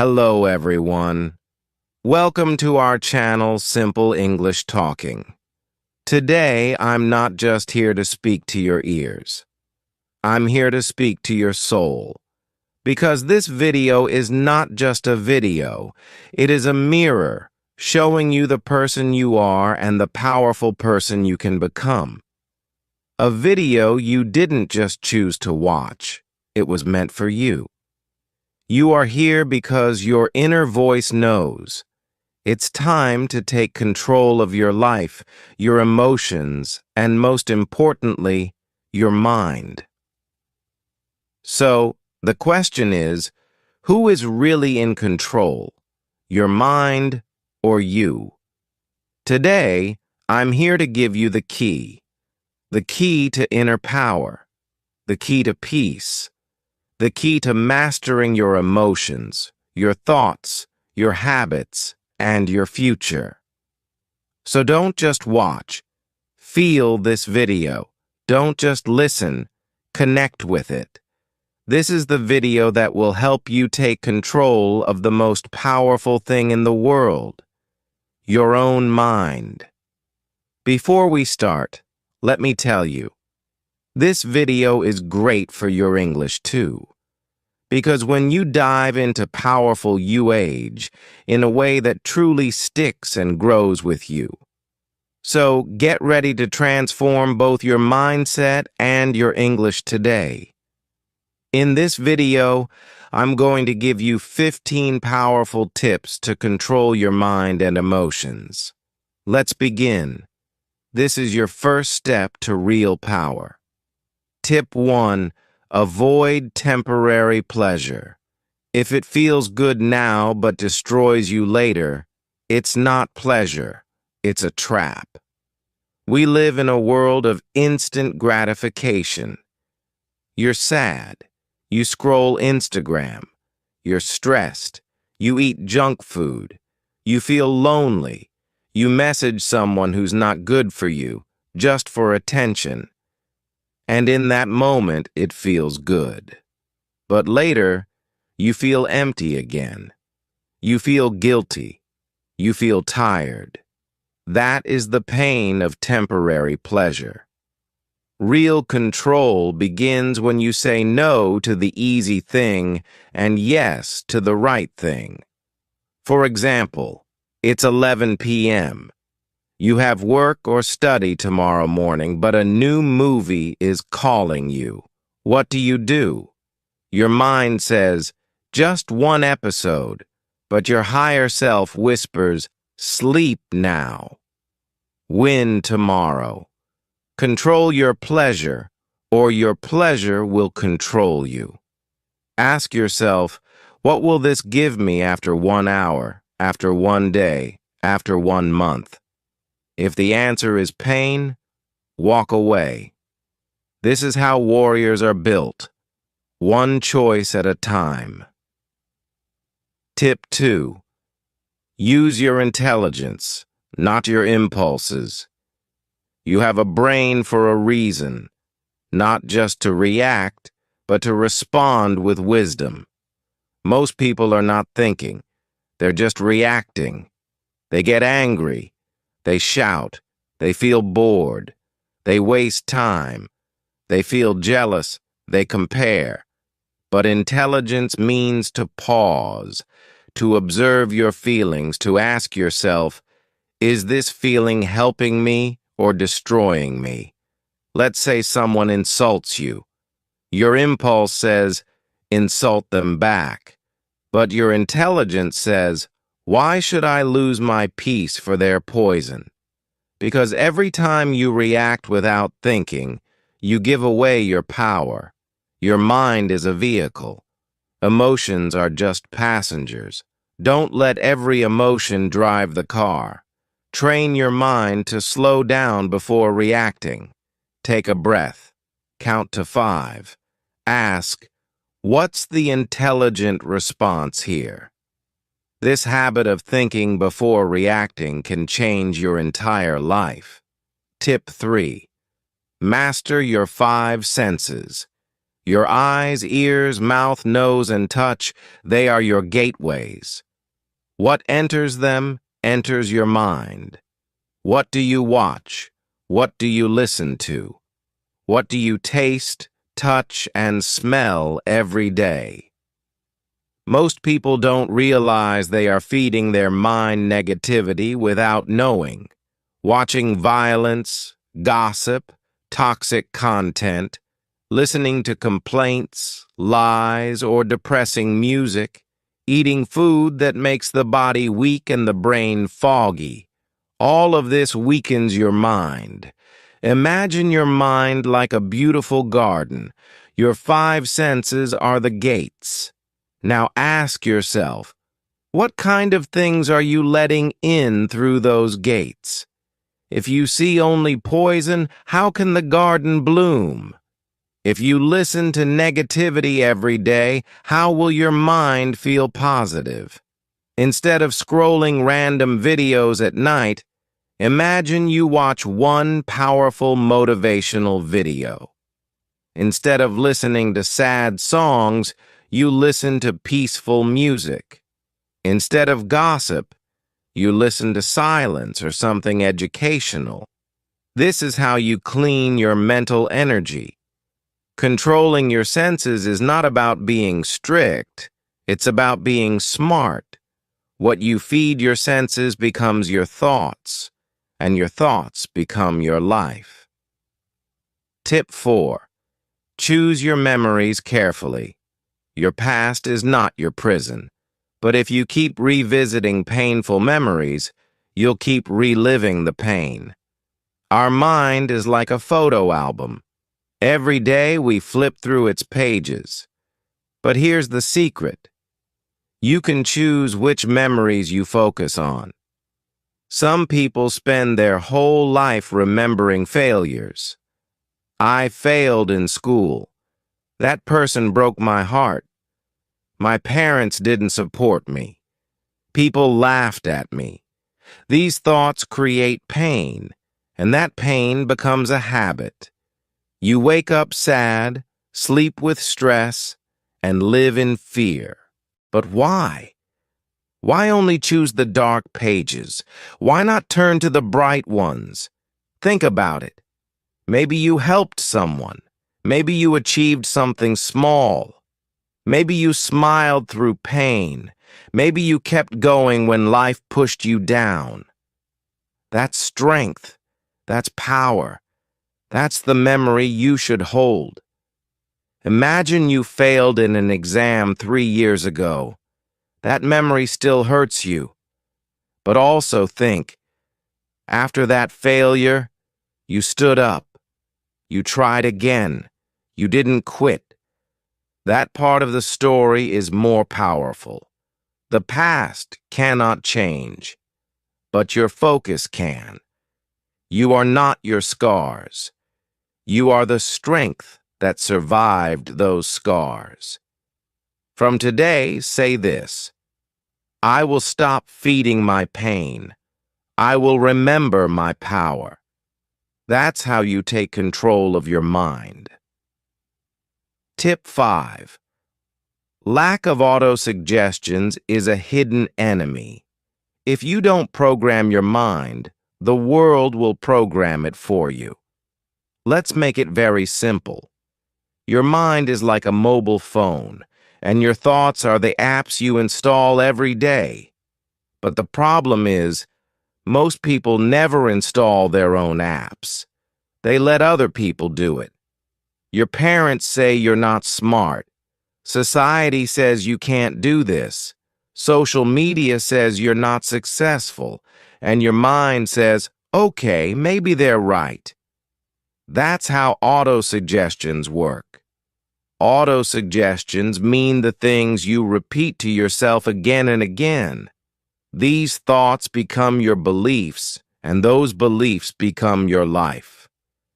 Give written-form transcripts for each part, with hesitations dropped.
Hello, everyone. Welcome to our channel, Simple English Talking. Today, I'm not just here to speak to your ears. I'm here to speak to your soul. Because this video is not just a video. It is a mirror showing you the person you are and the powerful person you can become. A video you didn't just choose to watch. It was meant for you. You are here because your inner voice knows. It's time to take control of your life, your emotions, and most importantly, your mind. So, the question is, who is really in control, your mind or you? Today, I'm here to give you the key to inner power, the key to peace, the key to mastering your emotions, your thoughts, your habits, and your future. So don't just watch. Feel this video. Don't just listen. Connect with it. This is the video that will help you take control of the most powerful thing in the world, your own mind. Before we start, let me tell you, this video is great for your English too. Because when you dive into powerful you age in a way that truly sticks and grows with you. So get ready to transform both your mindset and your English today. In this video, I'm going to give you 15 powerful tips to control your mind and emotions. Let's begin. This is your first step to real power. Tip 1. Avoid temporary pleasure. If it feels good now but destroys you later, it's not pleasure, it's a trap. We live in a world of instant gratification. You're sad. You scroll Instagram. You're stressed. You eat junk food. You feel lonely. You message someone who's not good for you, just for attention. And in that moment, it feels good. But later, you feel empty again. You feel guilty. You feel tired. That is the pain of temporary pleasure. Real control begins when you say no to the easy thing and yes to the right thing. For example, it's 11 p.m. You have work or study tomorrow morning, but a new movie is calling you. What do? Your mind says, just one episode, but your higher self whispers, sleep now. Win tomorrow. Control your pleasure, or your pleasure will control you. Ask yourself, what will this give me after 1 hour, after 1 day, after 1 month? If the answer is pain, walk away. This is how warriors are built, one choice at a time. Tip 2. Use your intelligence, not your impulses. You have a brain for a reason, not just to react, but to respond with wisdom. Most people are not thinking, they're just reacting. They get angry. They shout, they feel bored, they waste time, they feel jealous, they compare. But intelligence means to pause, to observe your feelings, to ask yourself, is this feeling helping me or destroying me? Let's say someone insults you. Your impulse says, insult them back. But your intelligence says, why should I lose my peace for their poison? Because every time you react without thinking, you give away your power. Your mind is a vehicle. Emotions are just passengers. Don't let every emotion drive the car. Train your mind to slow down before reacting. Take a breath. Count to 5. Ask, what's the intelligent response here? This habit of thinking before reacting can change your entire life. Tip 3. Master your 5 senses. Your eyes, ears, mouth, nose, and touch, they are your gateways. What enters them enters your mind. What do you watch? What do you listen to? What do you taste, touch, and smell every day? Most people don't realize they are feeding their mind negativity without knowing. Watching violence, gossip, toxic content, listening to complaints, lies, or depressing music, eating food that makes the body weak and the brain foggy. All of this weakens your mind. Imagine your mind like a beautiful garden. Your five senses are the gates. Now ask yourself, what kind of things are you letting in through those gates? If you see only poison, how can the garden bloom? If you listen to negativity every day, how will your mind feel positive? Instead of scrolling random videos at night, imagine you watch one powerful motivational video. Instead of listening to sad songs, you listen to peaceful music. Instead of gossip, you listen to silence or something educational. This is how you clean your mental energy. Controlling your senses is not about being strict. It's about being smart. What you feed your senses becomes your thoughts, and your thoughts become your life. Tip 4. Choose your memories carefully. Your past is not your prison, but if you keep revisiting painful memories, you'll keep reliving the pain. Our mind is like a photo album. Every day we flip through its pages. But here's the secret. You can choose which memories you focus on. Some people spend their whole life remembering failures. I failed in school. That person broke my heart. My parents didn't support me. People laughed at me. These thoughts create pain, and that pain becomes a habit. You wake up sad, sleep with stress, and live in fear. But why? Why only choose the dark pages? Why not turn to the bright ones? Think about it. Maybe you helped someone. Maybe you achieved something small. Maybe you smiled through pain. Maybe you kept going when life pushed you down. That's strength. That's power. That's the memory you should hold. Imagine you failed in an exam 3 years ago. That memory still hurts you. But also think, after that failure, you stood up. You tried again. You didn't quit. That part of the story is more powerful. The past cannot change, but your focus can. You are not your scars. You are the strength that survived those scars. From today, say this: I will stop feeding my pain. I will remember my power. That's how you take control of your mind. Tip 5. Lack of autosuggestions is a hidden enemy. If you don't program your mind, the world will program it for you. Let's make it very simple. Your mind is like a mobile phone, and your thoughts are the apps you install every day. But the problem is, most people never install their own apps. They let other people do it. Your parents say you're not smart. Society says you can't do this. Social media says you're not successful. And your mind says, okay, maybe they're right. That's how autosuggestions work. Autosuggestions mean the things you repeat to yourself again and again. These thoughts become your beliefs, and those beliefs become your life.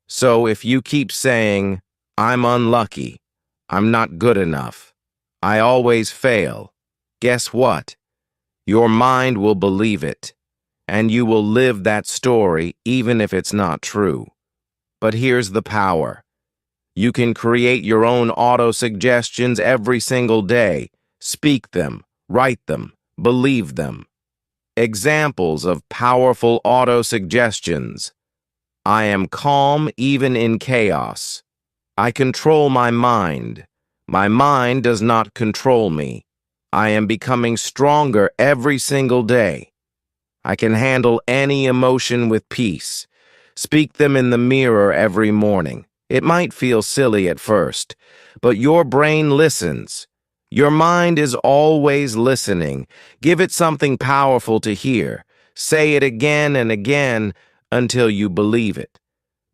So if you keep saying, I'm unlucky, I'm not good enough, I always fail, guess what? Your mind will believe it, and you will live that story even if it's not true. But here's the power. You can create your own auto-suggestions every single day. Speak them, write them, believe them. Examples of powerful auto-suggestions. I am calm even in chaos. I control my mind. My mind does not control me. I am becoming stronger every single day. I can handle any emotion with peace. Speak them in the mirror every morning. It might feel silly at first, but your brain listens. Your mind is always listening. Give it something powerful to hear. Say it again and again until you believe it.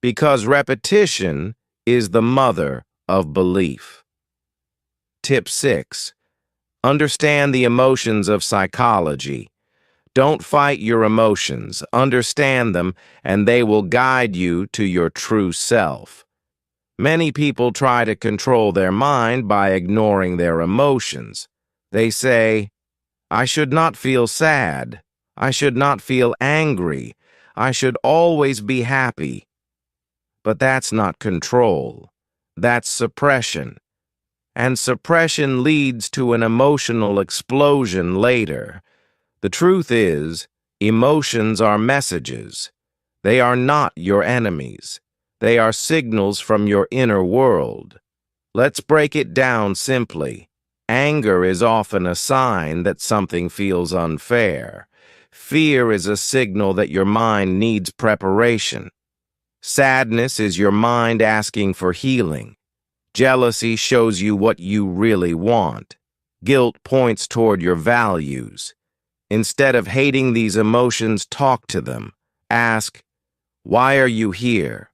Because repetition is the mother of belief. Tip 6. Understand the emotions of psychology. Don't fight your emotions. Understand them, and they will guide you to your true self. Many people try to control their mind by ignoring their emotions. They say, I should not feel sad. I should not feel angry. I should always be happy. But that's not control. That's suppression. And suppression leads to an emotional explosion later. The truth is, emotions are messages. They are not your enemies. They are signals from your inner world. Let's break it down simply. Anger is often a sign that something feels unfair. Fear is a signal that your mind needs preparation. Sadness is your mind asking for healing. Jealousy shows you what you really want. Guilt points toward your values. Instead of hating these emotions, talk to them. Ask, why are you here?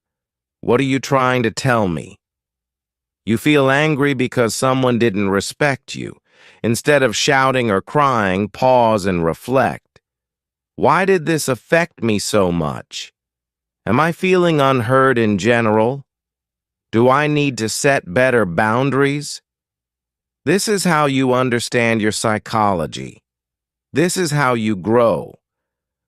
What are you trying to tell me? You feel angry because someone didn't respect you. Instead of shouting or crying, pause and reflect. Why did this affect me so much? Am I feeling unheard in general? Do I need to set better boundaries? This is how you understand your psychology. This is how you grow.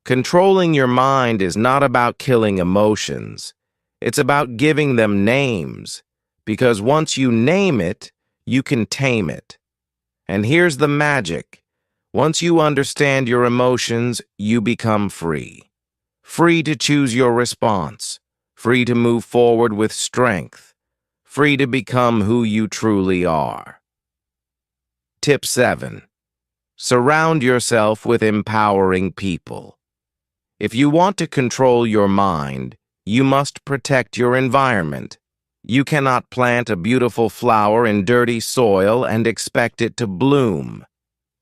Controlling your mind is not about killing emotions. It's about giving them names, because once you name it, you can tame it. And here's the magic. Once you understand your emotions, you become free. Free to choose your response. Free to move forward with strength. Free to become who you truly are. Tip 7. Surround yourself with empowering people. If you want to control your mind, you must protect your environment. You cannot plant a beautiful flower in dirty soil and expect it to bloom.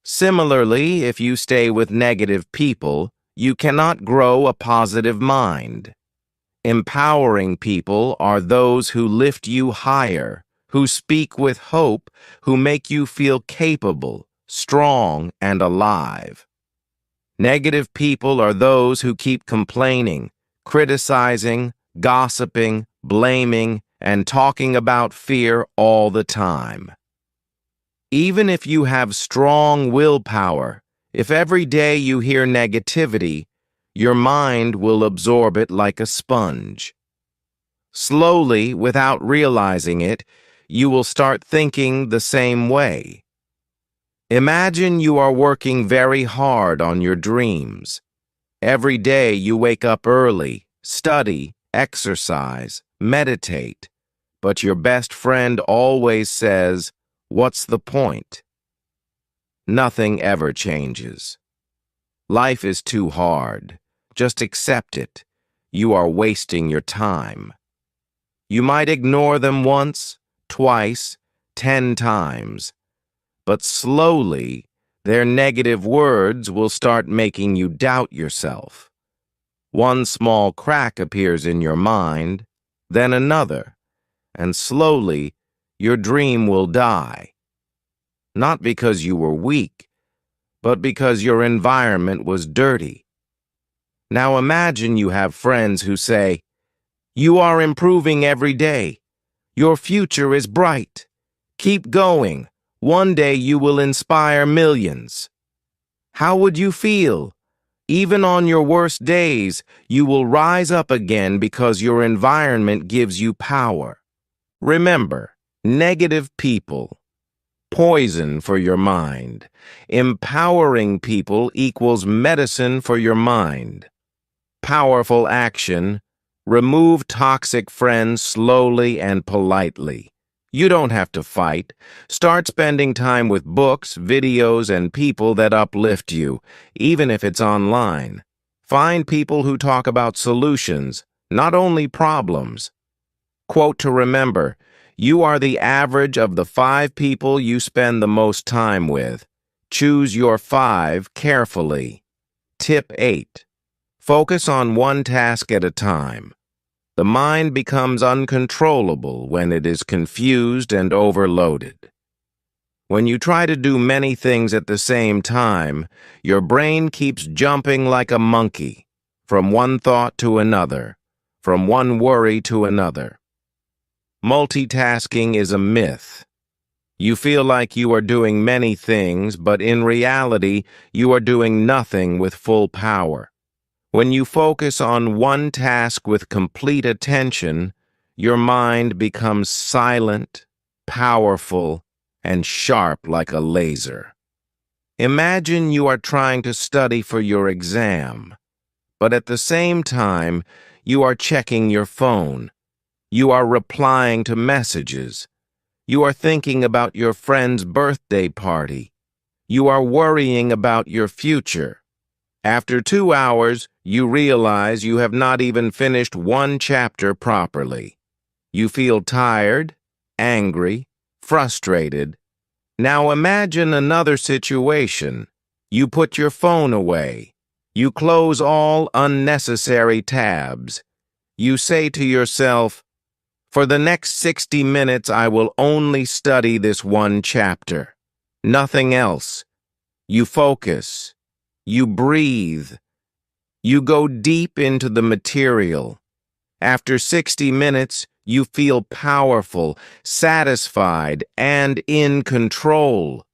Similarly, if you stay with negative people, you cannot grow a positive mind. Empowering people are those who lift you higher, who speak with hope, who make you feel capable, strong, and alive. Negative people are those who keep complaining, criticizing, gossiping, blaming, and talking about fear all the time. Even if you have strong willpower, if every day you hear negativity, your mind will absorb it like a sponge. Slowly, without realizing it, you will start thinking the same way. Imagine you are working very hard on your dreams. Every day you wake up early, study, exercise, meditate. But your best friend always says, "What's the point?" Nothing ever changes. Life is too hard. Just accept it. You are wasting your time. You might ignore them once, twice, 10 times. But slowly, their negative words will start making you doubt yourself. One small crack appears in your mind, then another, and slowly, your dream will die. Not because you were weak, but because your environment was dirty. Now imagine you have friends who say, "You are improving every day. Your future is bright. Keep going. One day you will inspire millions." How would you feel? Even on your worst days, you will rise up again because your environment gives you power. Remember, negative people, poison for your mind. Empowering people equals medicine for your mind. Powerful action. Remove toxic friends slowly and politely. You don't have to fight. Start spending time with books, videos, and people that uplift you, even if it's online. Find people who talk about solutions, not only problems. Quote to remember, you are the average of the 5 people you spend the most time with. Choose your 5 carefully. Tip 8. Focus on one task at a time. The mind becomes uncontrollable when it is confused and overloaded. When you try to do many things at the same time, your brain keeps jumping like a monkey, from one thought to another, from one worry to another. Multitasking is a myth. You feel like you are doing many things, but in reality, you are doing nothing with full power. When you focus on one task with complete attention, your mind becomes silent, powerful, and sharp like a laser. Imagine you are trying to study for your exam, but at the same time, you are checking your phone. You are replying to messages. You are thinking about your friend's birthday party. You are worrying about your future. After 2 hours, you realize you have not even finished one chapter properly. You feel tired, angry, frustrated. Now imagine another situation. You put your phone away. You close all unnecessary tabs. You say to yourself, "For the next 60 minutes, I will only study this one chapter. Nothing else." You focus. You breathe. You go deep into the material. After 60 minutes, you feel powerful, satisfied, and in control.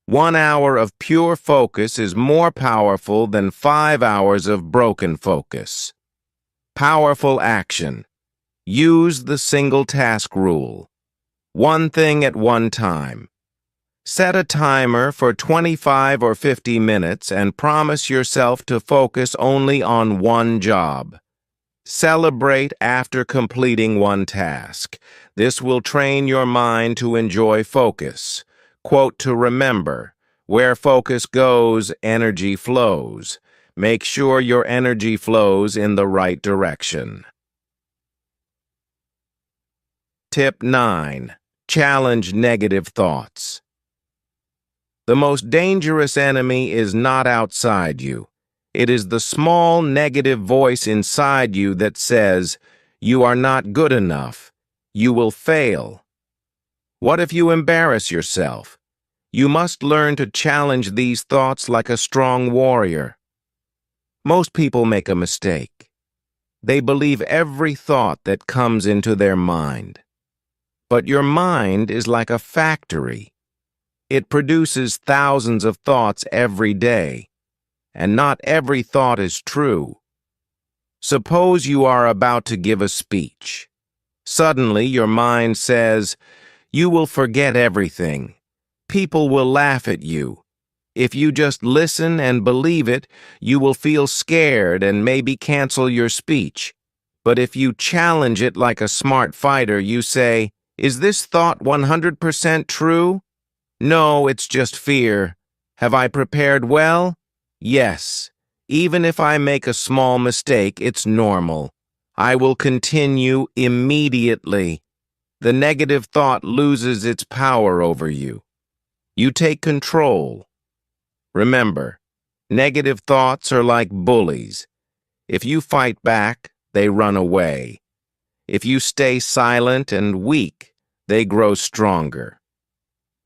1 hour of pure focus is more powerful than 5 hours of broken focus. Powerful action. Use the single task rule. One thing at one time. Set a timer for 25 or 50 minutes and promise yourself to focus only on one job. Celebrate after completing one task. This will train your mind to enjoy focus. Quote to remember, where focus goes, energy flows. Make sure your energy flows in the right direction. Tip 9. Challenge negative thoughts. The most dangerous enemy is not outside you. It is the small negative voice inside you that says, "You are not good enough. You will fail." What if you embarrass yourself? You must learn to challenge these thoughts like a strong warrior. Most people make a mistake. They believe every thought that comes into their mind. But your mind is like a factory. It produces thousands of thoughts every day, and not every thought is true. Suppose you are about to give a speech. Suddenly, your mind says, "You will forget everything. People will laugh at you." If you just listen and believe it, you will feel scared and maybe cancel your speech. But if you challenge it like a smart fighter, you say, "Is this thought 100% true? No, it's just fear. Have I prepared well? Yes. Even if I make a small mistake, it's normal. I will continue immediately." The negative thought loses its power over you. You take control. Remember, negative thoughts are like bullies. If you fight back, they run away. If you stay silent and weak, they grow stronger.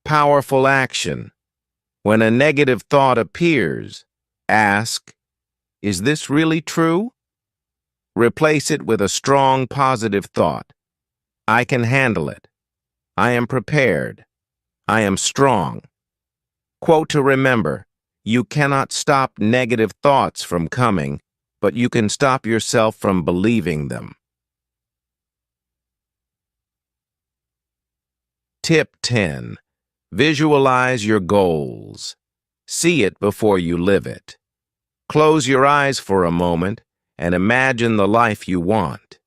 Powerful action. When a negative thought appears, ask, "Is this really true?" Replace it with a strong positive thought. "I can handle it. I am prepared. I am strong." Quote to remember, you cannot stop negative thoughts from coming, but you can stop yourself from believing them. Tip 10. Visualize your goals. See it before you live it. Close your eyes for a moment and imagine the life you want.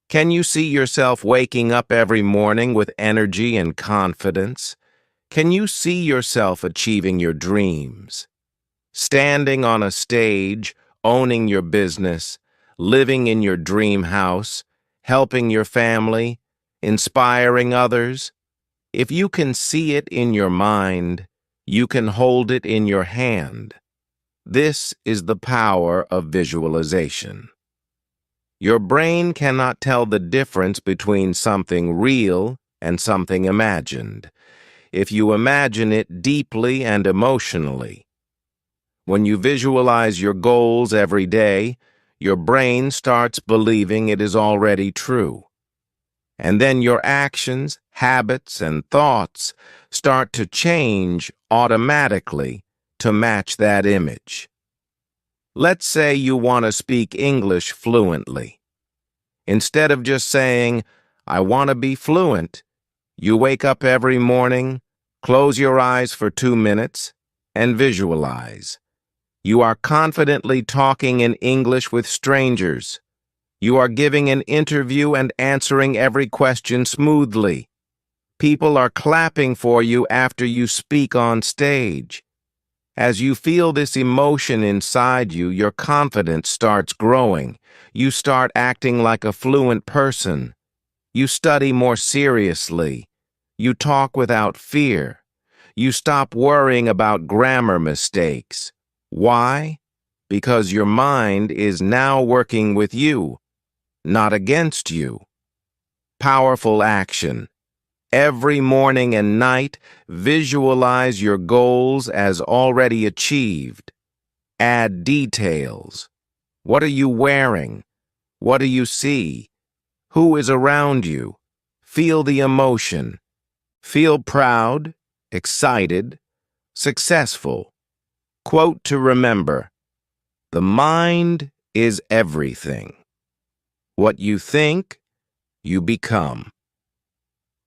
Can you see yourself waking up every morning with energy and confidence? Can you see yourself achieving your dreams? Standing on a stage, owning your business, living in your dream house, helping your family, inspiring others? If you can see it in your mind, you can hold it in your hand. This is the power of visualization. Your brain cannot tell the difference between something real and something imagined if you imagine it deeply and emotionally. When you visualize your goals every day, your brain starts believing it is already true. And then your actions, habits, and thoughts start to change automatically to match that image. Let's say you want to speak English fluently. Instead of just saying, "I want to be fluent," you wake up every morning, close your eyes for 2 minutes, and visualize. You are confidently talking in English with strangers. You are giving an interview and answering every question smoothly. People are clapping for you after you speak on stage. As you feel this emotion inside you, your confidence starts growing. You start acting like a fluent person. You study more seriously. You talk without fear. You stop worrying about grammar mistakes. Why? Because your mind is now working with you, not against you. Powerful action. Every morning and night, visualize your goals as already achieved. Add details. What are you wearing? What do you see? Who is around you? Feel the emotion. Feel proud, excited, successful. Quote to remember: the mind is everything. What you think, you become.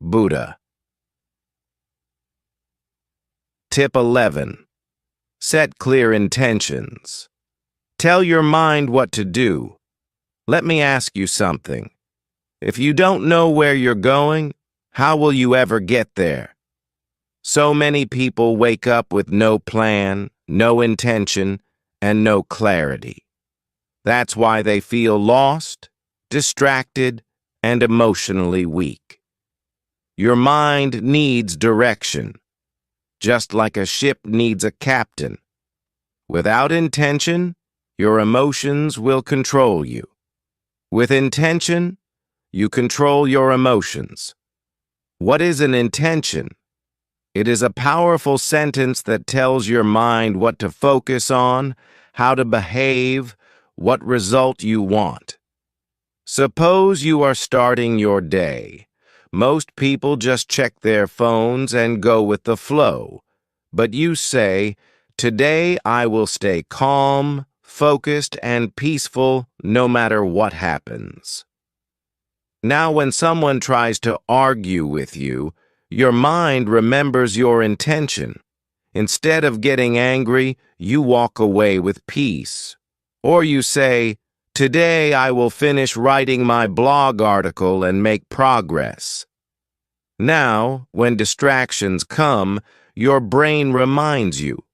Buddha. Tip 11. Set clear intentions. Tell your mind what to do. Let me ask you something. If you don't know where you're going, how will you ever get there? So many people wake up with no plan, no intention, and no clarity. That's why they feel lost, distracted, and emotionally weak. Your mind needs direction, just like a ship needs a captain. Without intention, your emotions will control you. With intention, you control your emotions. What is an intention? It is a powerful sentence that tells your mind what to focus on, how to behave, what result you want. Suppose you are starting your day. Most people just check their phones and go with the flow. But you say, "Today I will stay calm, focused, and peaceful no matter what happens." Now, when someone tries to argue with you, your mind remembers your intention. Instead of getting angry, you walk away with peace. Or you say, "Today I will finish writing my blog article and make progress." Now, when distractions come, your brain reminds you,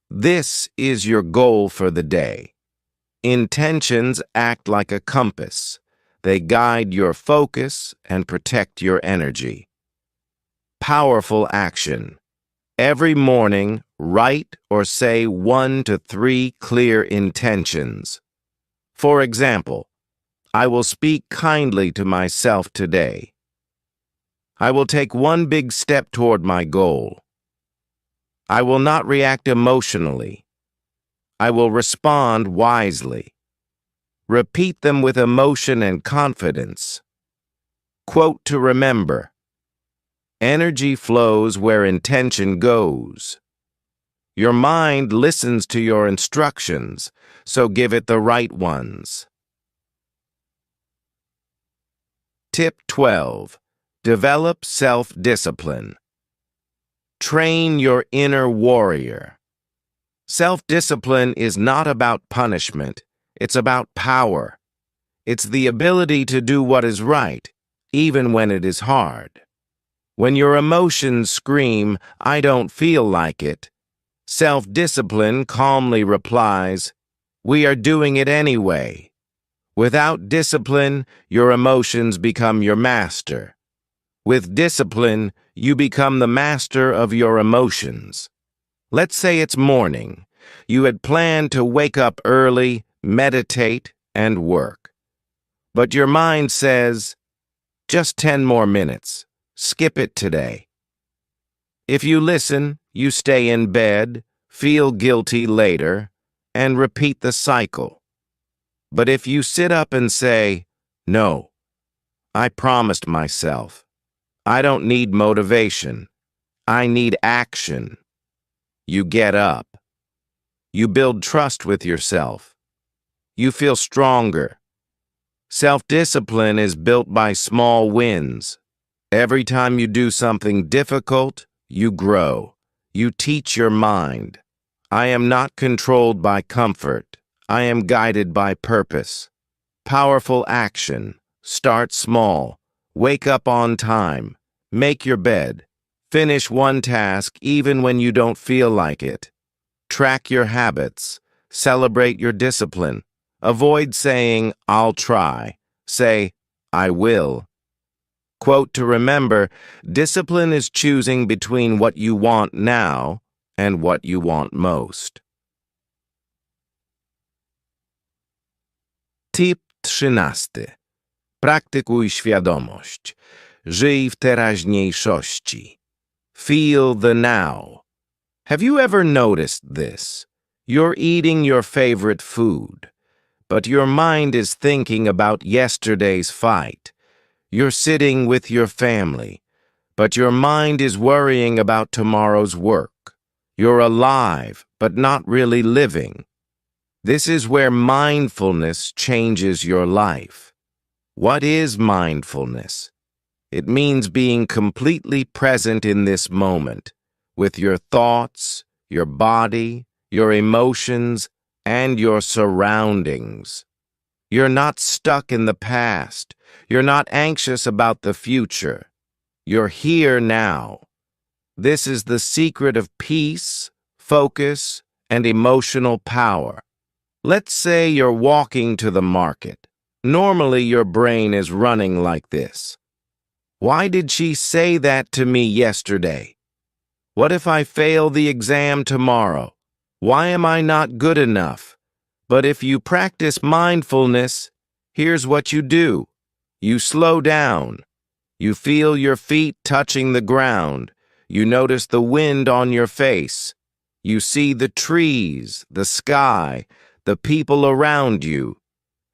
this is your goal for the day. Intentions act like a compass. They guide your focus and protect your energy. Powerful action. Every morning, write or say 1 to 3 clear intentions. For example, I will speak kindly to myself today. I will take one big step toward my goal. I will not react emotionally. I will respond wisely. Repeat them with emotion and confidence. Quote to remember: energy flows where intention goes. Your mind listens to your instructions, so give it the right ones. Tip 12. Develop self-discipline. Train your inner warrior. Self-discipline is not about punishment. It's about power. It's the ability to do what is right, even when it is hard. When your emotions scream, "I don't feel like it," self-discipline calmly replies, "We are doing it anyway." Without discipline, your emotions become your master. With discipline, you become the master of your emotions. Let's say it's morning. You had planned to wake up early, meditate, and work. But your mind says, "Just 10 more minutes. Skip it today." If you listen, you stay in bed, feel guilty later, and repeat the cycle. But if you sit up and say, "No, I promised myself. I don't need motivation. I need action," you get up. You build trust with yourself. You feel stronger. Self-discipline is built by small wins. Every time you do something difficult, you grow. You teach your mind, "I am not controlled by comfort. I am guided by purpose." Powerful action. Start small. Wake up on time. Make your bed. Finish one task even when you don't feel like it. Track your habits. Celebrate your discipline. Avoid saying, "I'll try." Say, "I will." Quote to remember, discipline is choosing between what you want now and what you want most. Tip 13. Praktykuj świadomość. Żyj w teraźniejszości. Feel the now. Have you ever noticed this? You're eating your favorite food, but your mind is thinking about yesterday's fight. You're sitting with your family, but your mind is worrying about tomorrow's work. You're alive, but not really living. This is where mindfulness changes your life. What is mindfulness? It means being completely present in this moment, with your thoughts, your body, your emotions, and your surroundings. You're not stuck in the past. You're not anxious about the future. You're here now. This is the secret of peace, focus, and emotional power. Let's say you're walking to the market. Normally, your brain is running like this. Why did she say that to me yesterday? What if I fail the exam tomorrow? Why am I not good enough? But if you practice mindfulness, here's what you do. You slow down. You feel your feet touching the ground. You notice the wind on your face. You see the trees, the sky, the people around you.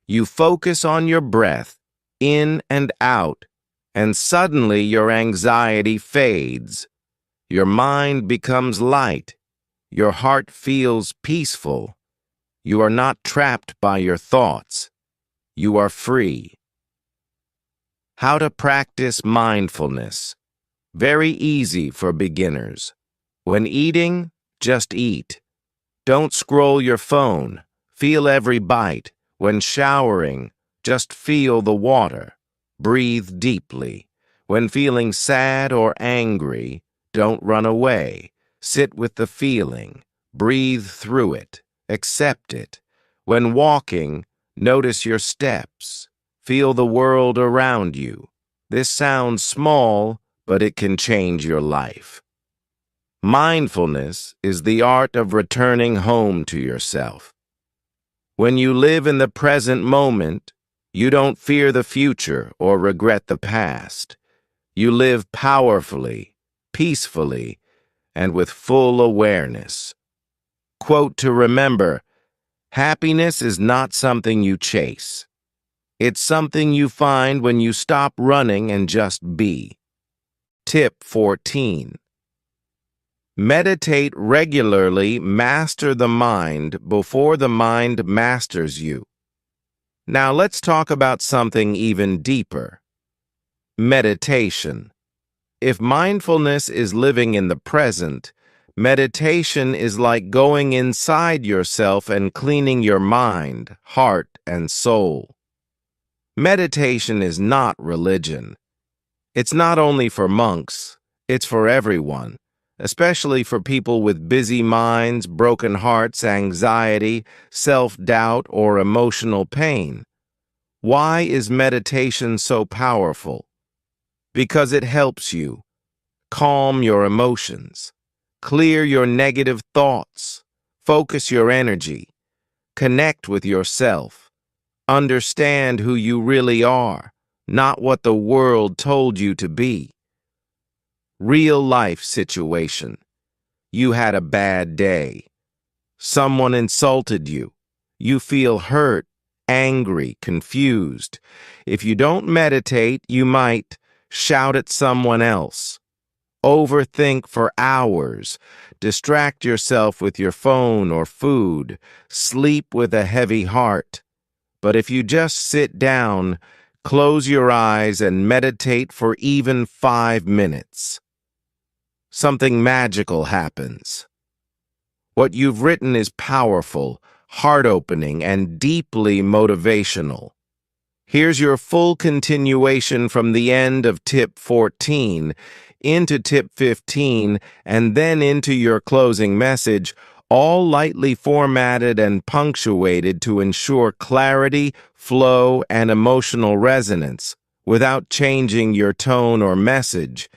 You focus on your breath, in and out, and suddenly your anxiety fades. Your mind becomes light. Your heart feels peaceful. You are not trapped by your thoughts. You are free. How to practice mindfulness. Very easy for beginners. When eating, just eat. Don't scroll your phone. Feel every bite. When showering, just feel the water. Breathe deeply. When feeling sad or angry, don't run away. Sit with the feeling. Breathe through it. Accept it. When walking, notice your steps. Feel the world around you. This sounds small, but it can change your life. Mindfulness is the art of returning home to yourself. When you live in the present moment, you don't fear the future or regret the past. You live powerfully, peacefully, and with full awareness. Quote to remember, happiness is not something you chase. It's something you find when you stop running and just be. Tip 14. Meditate regularly, master the mind before the mind masters you. Now let's talk about something even deeper. Meditation. If mindfulness is living in the present, meditation is like going inside yourself and cleaning your mind, heart, and soul. Meditation is not religion. It's not only for monks, it's for everyone, especially for people with busy minds, broken hearts, anxiety, self-doubt, or emotional pain. Why is meditation so powerful? Because it helps you calm your emotions, clear your negative thoughts, focus your energy, connect with yourself, understand who you really are, not what the world told you to be. Real life situation. You had a bad day. Someone insulted you. You feel hurt, angry, confused. If you don't meditate, you might shout at someone else, overthink for hours, distract yourself with your phone or food, sleep with a heavy heart. But if you just sit down, close your eyes, and meditate for even 5 minutes, something magical happens. What you've written is powerful, heart-opening, and deeply motivational. Here's your full continuation from the end of tip 14 into tip 15 and then into your closing message, all lightly formatted and punctuated to ensure clarity, flow, and emotional resonance without changing your tone or message.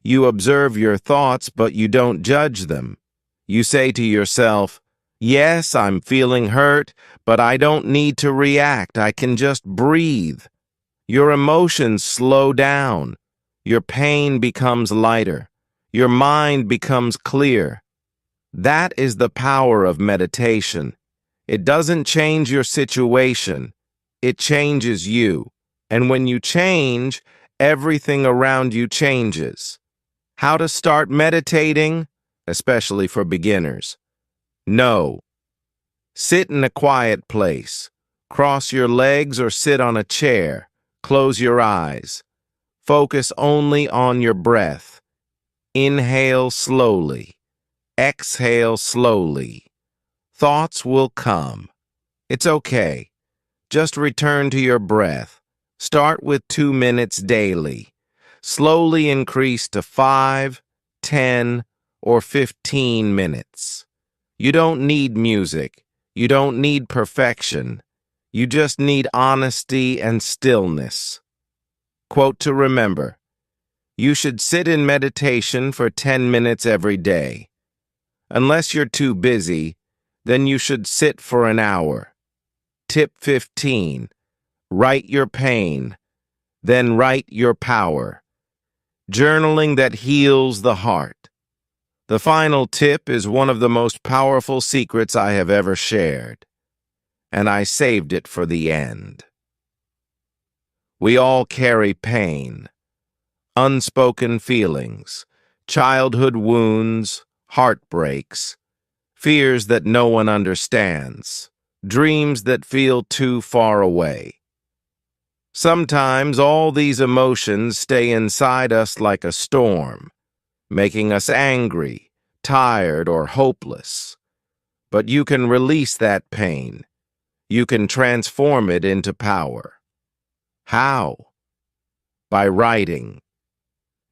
You observe your thoughts, but you don't judge them. You say to yourself, "Yes, I'm feeling hurt, but I don't need to react. I can just breathe." Your emotions slow down. Your pain becomes lighter. Your mind becomes clear. That is the power of meditation. It doesn't change your situation. It changes you. And when you change, everything around you changes. How to start meditating, especially for beginners. No. Sit in a quiet place. Cross your legs or sit on a chair. Close your eyes. Focus only on your breath. Inhale slowly. Exhale slowly. Thoughts will come. It's okay. Just return to your breath. Start with 2 minutes daily. Slowly increase to 5, 10, or 15 minutes. You don't need music. You don't need perfection. You just need honesty and stillness. Quote to remember: you should sit in meditation for 10 minutes every day. Unless you're too busy, then you should sit for an hour. Tip 15. Write your pain, then write your power. Journaling that heals the heart. The final tip is one of the most powerful secrets I have ever shared, and I saved it for the end. We all carry pain, unspoken feelings, childhood wounds, heartbreaks, fears that no one understands, dreams that feel too far away. Sometimes all these emotions stay inside us like a storm, making us angry, tired, or hopeless. But you can release that pain. You can transform it into power. How? By writing.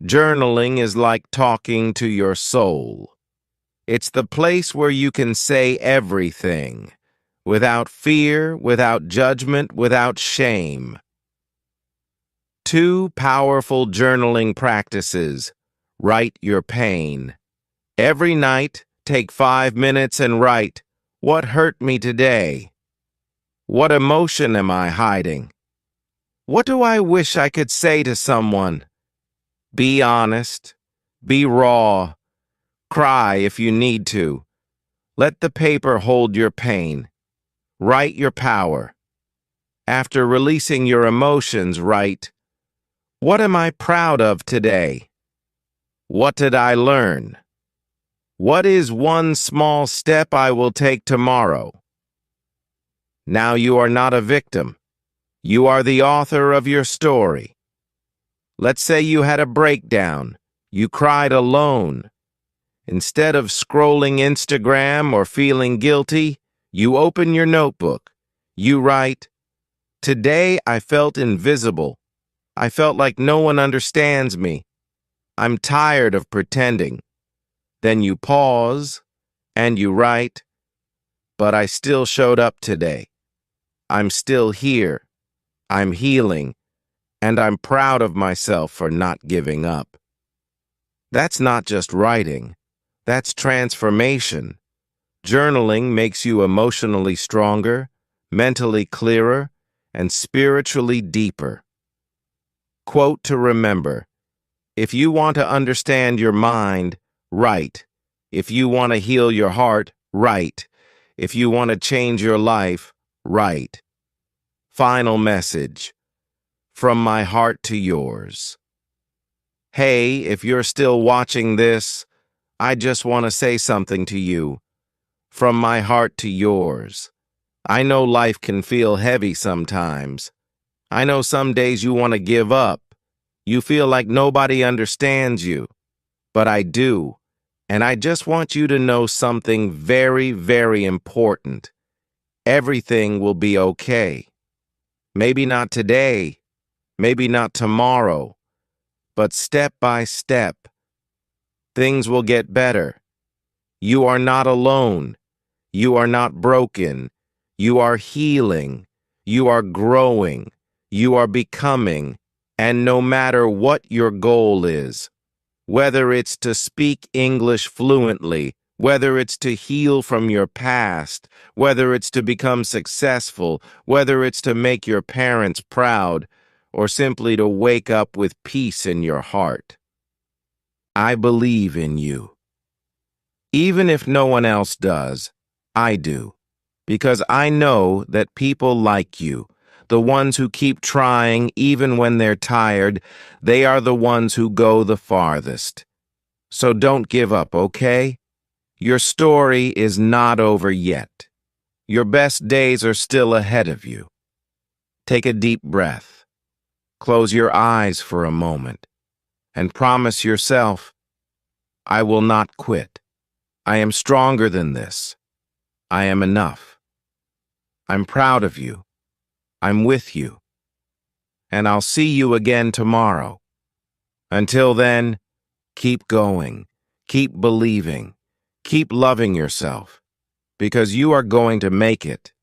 Journaling is like talking to your soul. It's the place where you can say everything, without fear, without judgment, without shame. 2 powerful journaling practices. Write your pain. Every night, take 5 minutes and write, "What hurt me today? What emotion am I hiding? What do I wish I could say to someone?" Be honest. Be raw. Cry if you need to. Let the paper hold your pain. Write your power. After releasing your emotions, write, "What am I proud of today? What did I learn? What is one small step I will take tomorrow?" Now you are not a victim. You are the author of your story. Let's say you had a breakdown. You cried alone. Instead of scrolling Instagram or feeling guilty, you open your notebook. You write, "Today I felt invisible. I felt like no one understands me. I'm tired of pretending." Then you pause and you write, "But I still showed up today. I'm still here. I'm healing, and I'm proud of myself for not giving up." That's not just writing. That's transformation. Journaling makes you emotionally stronger, mentally clearer, and spiritually deeper. Quote to remember: if you want to understand your mind, write. If you want to heal your heart, write. If you want to change your life, write. Final message. From my heart to yours. Hey, if you're still watching this, I just want to say something to you. From my heart to yours. I know life can feel heavy sometimes. I know some days you want to give up. You feel like nobody understands you. But I do. And I just want you to know something very, very important. Everything will be okay. Maybe not today, maybe not tomorrow, but step by step, things will get better. You are not alone. You are not broken. You are healing. You are growing. You are becoming. And no matter what your goal is, whether it's to speak English fluently, whether it's to heal from your past, whether it's to become successful, whether it's to make your parents proud, or simply to wake up with peace in your heart, I believe in you. Even if no one else does, I do. Because I know that people like you, the ones who keep trying even when they're tired, they are the ones who go the farthest. So don't give up, okay? Your story is not over yet. Your best days are still ahead of you. Take a deep breath. Close your eyes for a moment and promise yourself, I will not quit. I am stronger than this. I am enough. I'm proud of you. I'm with you. And I'll see you again tomorrow. Until then, keep going. Keep believing. Keep loving yourself. Because you are going to make it.